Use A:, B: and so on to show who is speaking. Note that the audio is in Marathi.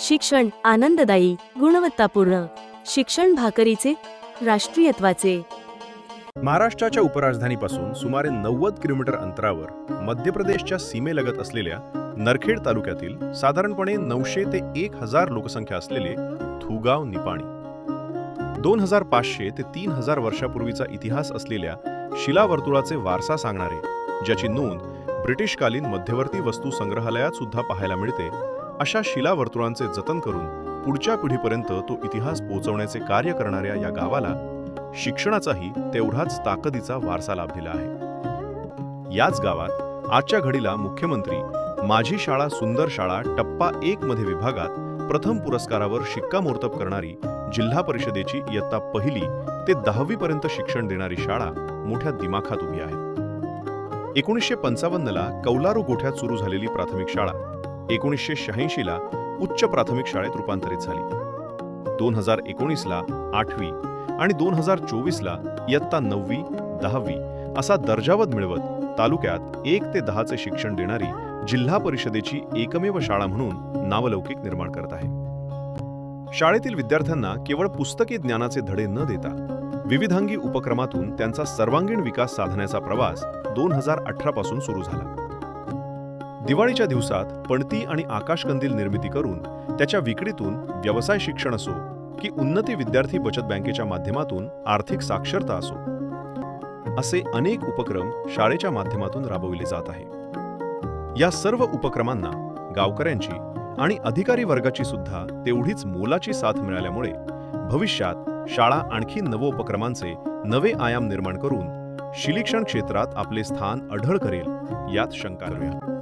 A: शिक्षण आनंददायी, गुणवत्तापूर्ण शिक्षण भाकरीचे, राष्ट्रीयत्वाचे.
B: महाराष्ट्राच्या उपराजधानीपासून सुमारे 90 किलोमीटर अंतरावर मध्य प्रदेशच्या सीमेलगत असलेल्या नरखेड तालुक्यातील साधारणपणे 900 ते 1000 लोकसंख्या असलेले थुगाव निपाणी 2500 ते 3000 वर्षापूर्वीचा इतिहास असलेल्या शिलावर्तुळाचे वारसा सांगणारे, ज्याची नोंद ब्रिटिशकालीन मध्यवर्ती वस्तू संग्रहालयात सुद्धा पाहायला मिळते, अशा शिलावर्तुळांचे जतन करून पुढच्या पिढीपर्यंत तो इतिहास पोहोचवण्याचे कार्य करणाऱ्या या गावाला शिक्षणाचाही तेवढाच ताकदीचा वारसा लाभलेला आहे. याच गावात आजच्या घडीला मुख्यमंत्री माझी शाळा सुंदर शाळा टप्पा 1 मध्ये विभागात प्रथम पुरस्कारावर शिक्कामोर्तब करणारी जिल्हा परिषदेची इयत्ता 1ली ते 10वी पर्यंत शिक्षण देणारी शाळा मोठ्या दिमाखात उभी आहे. 1955 ला कौलारू गोठ्यात सुरू झालेली प्राथमिक शाळा 1986 ला उच्च प्राथमिक शाळेत रूपांतरित झाली. 2019 ला 8वी आणि 2024 ला इयत्ता 9वी 10वी असा दर्जावध मिळवत तालुक्यात 1 ते 10चे शिक्षण देणारी जिल्हा परिषदेची एकमेव शाळा म्हणून नावलौकिक निर्माण करत आहे. शाळेतील विद्यार्थ्यांना केवळ पुस्तकी ज्ञानाचे धडे न देता विविधांगी उपक्रमातून त्यांचा सर्वांगीण विकास साधण्याचा प्रवास 2018 पासून सुरू झाला. दिवाळीच्या दिवसात पणती आणि आकाशकंदील निर्मिती करून त्याच्या विक्रीतून व्यवसाय शिक्षण असो की उन्नती विद्यार्थी बचत बँकेच्या माध्यमातून आर्थिक साक्षरता असो, असे अनेक उपक्रम शाळेच्या माध्यमातून राबविले जात आहे. या सर्व उपक्रमांना गावकऱ्यांची आणि अधिकारी वर्गाची सुद्धा तेवढीच मोलाची साथ मिळाल्यामुळे भविष्यात शाळा आणखी नवोपक्रमांचे नवे आयाम निर्माण करून शिक्षण क्षेत्रात आपले स्थान अढळ करेल यात शंका नाही.